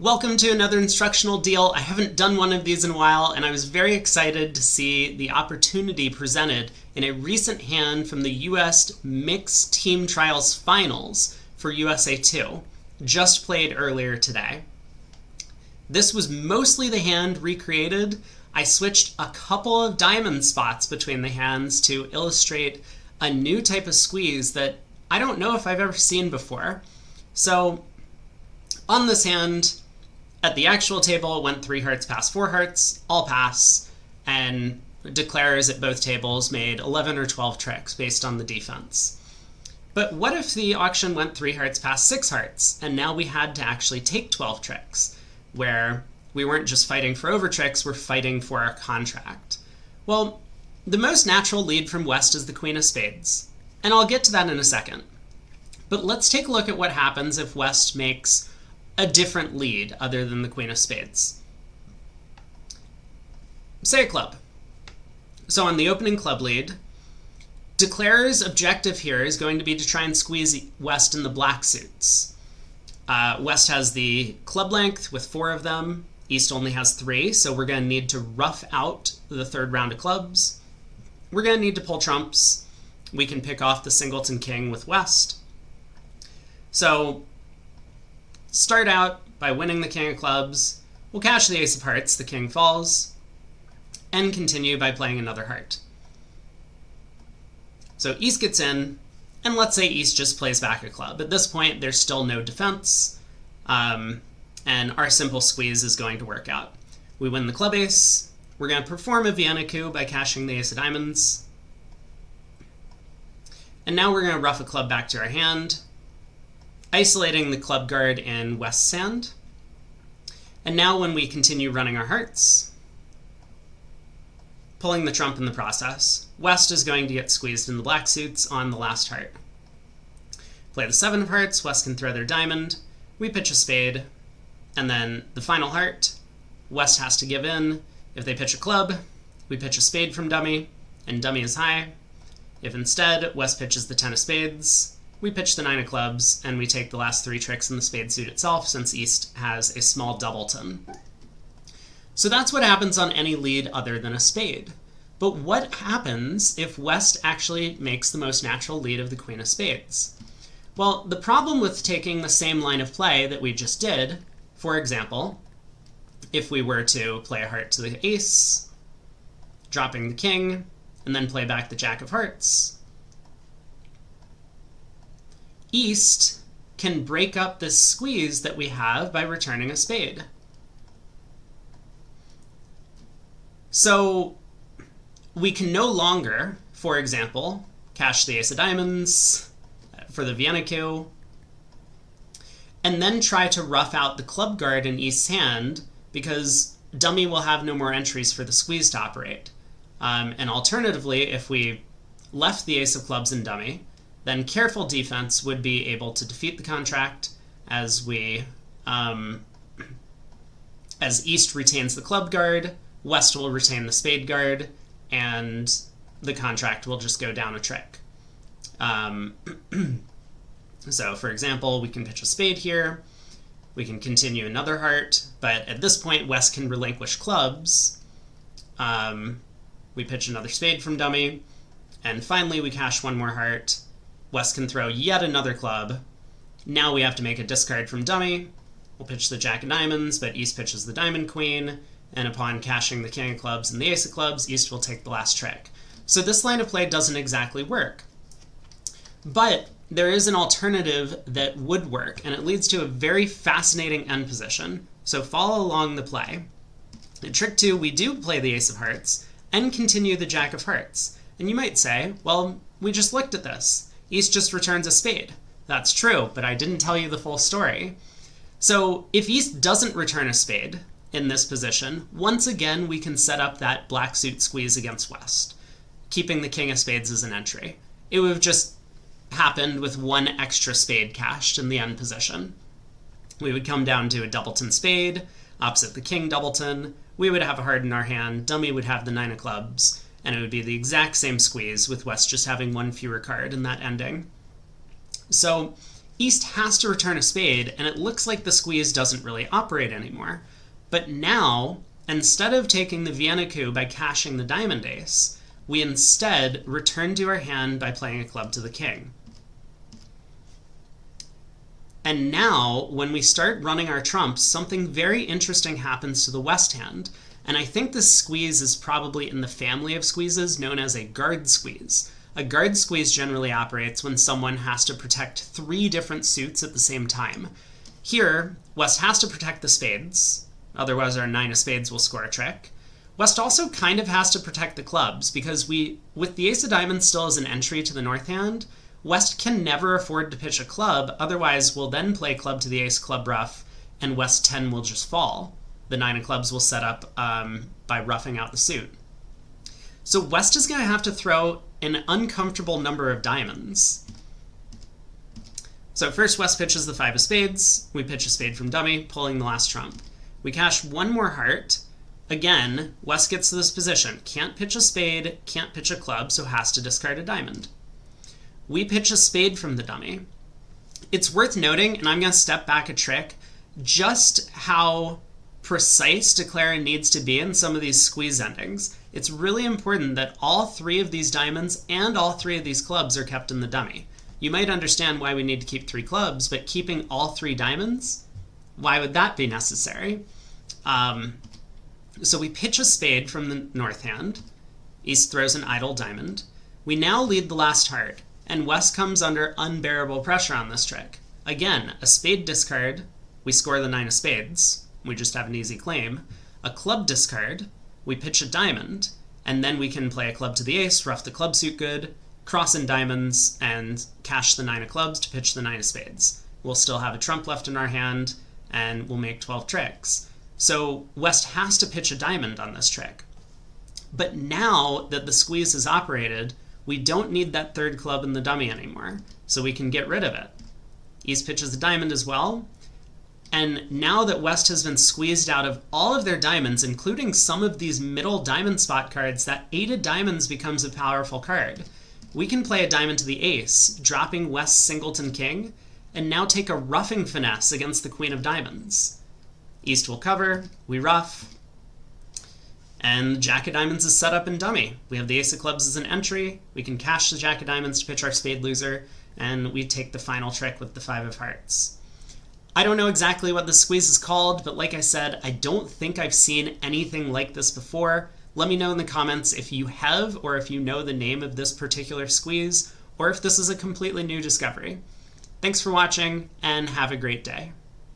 Welcome to another instructional deal. I haven't done one of these in a while, and I was very excited to see the opportunity presented in a recent hand from the US Mixed Team Trials Finals for USA 2, just played earlier today. This was mostly the hand recreated. I switched a couple of diamond spots between the hands to illustrate a new type of squeeze that I don't know if I've ever seen before. So on this hand, at the actual table, it went 3 hearts past 4 hearts, all pass, and declarers at both tables made 11 or 12 tricks based on the defense. But what if the auction went 3 hearts past 6 hearts, and now we had to actually take 12 tricks, where we weren't just fighting for over tricks, we're fighting for our contract? Well, the most natural lead from West is the Queen of Spades, and I'll get to that in a second. But let's take a look at what happens if West makes a different lead other than the Queen of Spades. Say a club. So on the opening club lead, Declarer's objective here is going to be to try and squeeze West in the black suits. West has the club length with 4 of them. East only has 3, so we're going to need to rough out the third round of clubs. We're going to need to pull trumps. We can pick off the singleton king with West. So start out by winning the king of clubs. We'll cash the ace of hearts, the king falls, and continue by playing another heart. So East gets in, and let's say East just plays back a club. At this point, there's still no defense, and our simple squeeze is going to work out. We win the club ace. We're going to perform a Vienna coup by cashing the ace of diamonds. And now we're going to rough a club back to our hand, isolating the club guard in West's hand. And now when we continue running our hearts, pulling the trump in the process, West is going to get squeezed in the black suits on the last heart. Play the 7 of hearts, West can throw their diamond, we pitch a spade, and then the final heart, West has to give in. If they pitch a club, we pitch a spade from dummy, and dummy is high. If instead West pitches the 10 of spades, we pitch the 9 of clubs, and we take the last 3 tricks in the spade suit itself, since East has a small doubleton. So that's what happens on any lead other than a spade. But what happens if West actually makes the most natural lead of the Queen of Spades? Well, the problem with taking the same line of play that we just did, for example, if we were to play a heart to the ace, dropping the king, and then play back the jack of hearts, East can break up this squeeze that we have by returning a spade. So we can no longer, for example, cash the ace of diamonds for the Vienna coup, and then try to rough out the club guard in East's hand, because dummy will have no more entries for the squeeze to operate. And alternatively, if we left the ace of clubs in dummy, then careful defense would be able to defeat the contract as East retains the club guard, West will retain the spade guard, and the contract will just go down a trick. So for example, we can pitch a spade here, we can continue another heart, but at this point West can relinquish clubs. We pitch another spade from dummy, and finally we cash 1 more heart. West can throw yet another club. Now we have to make a discard from dummy. We'll pitch the jack of diamonds, but East pitches the diamond queen, and upon cashing the king of clubs and the ace of clubs, East will take the last trick. So this line of play doesn't exactly work. But there is an alternative that would work, and it leads to a very fascinating end position. So follow along the play. In trick 2, we do play the ace of hearts, and continue the jack of hearts. And you might say, well, we just looked at this. East just returns a spade. That's true, but I didn't tell you the full story. So if East doesn't return a spade in this position, once again we can set up that black suit squeeze against West, keeping the king of spades as an entry. It would have just happened with 1 extra spade cashed in the end position. We would come down to a doubleton spade, opposite the king doubleton. We would have a heart in our hand, dummy would have the 9 of clubs, and it would be the exact same squeeze with West just having 1 fewer card in that ending. So East has to return a spade, and it looks like the squeeze doesn't really operate anymore. But now, instead of taking the Vienna coup by cashing the diamond ace, we instead return to our hand by playing a club to the king. And now, when we start running our trumps, something very interesting happens to the West hand. And I think this squeeze is probably in the family of squeezes known as a guard squeeze. A guard squeeze generally operates when someone has to protect 3 different suits at the same time. Here, West has to protect the spades, otherwise our 9 of spades will score a trick. West also kind of has to protect the clubs, because with the ace of diamonds still as an entry to the north hand, West can never afford to pitch a club, otherwise we'll then play club to the ace, club rough, and West 10 will just fall. The 9 of clubs will set up by roughing out the suit. So West is going to have to throw an uncomfortable number of diamonds. So first West pitches the 5 of spades. We pitch a spade from dummy, pulling the last trump. We cash 1 more heart. Again, West gets to this position. Can't pitch a spade, can't pitch a club, so has to discard a diamond. We pitch a spade from the dummy. It's worth noting, and I'm going to step back a trick, just how precise declaring needs to be in some of these squeeze endings. It's really important that all 3 of these diamonds and all 3 of these clubs are kept in the dummy. You might understand why we need to keep 3 clubs, but keeping all 3 diamonds, why would that be necessary? So we pitch a spade from the north hand. East throws an idle diamond. We now lead the last heart, and West comes under unbearable pressure on this trick. Again, a spade discard, we score the 9 of spades. We just have an easy claim. A club discard, we pitch a diamond, and then we can play a club to the ace, rough the club suit good, cross in diamonds, and cash the 9 of clubs to pitch the 9 of spades. We'll still have a trump left in our hand, and we'll make 12 tricks. So West has to pitch a diamond on this trick. But now that the squeeze is operated, we don't need that 3rd club in the dummy anymore, so we can get rid of it. East pitches a diamond as well, and now that West has been squeezed out of all of their diamonds, including some of these middle diamond spot cards, that 8 of diamonds becomes a powerful card. We can play a diamond to the ace, dropping West's singleton king, and now take a roughing finesse against the queen of diamonds. East will cover, we rough, and the jack of diamonds is set up in dummy. We have the ace of clubs as an entry, we can cash the jack of diamonds to pitch our spade loser, and we take the final trick with the 5 of hearts. I don't know exactly what this squeeze is called, but like I said, I don't think I've seen anything like this before. Let me know in the comments if you have, or if you know the name of this particular squeeze, or if this is a completely new discovery. Thanks for watching, and have a great day.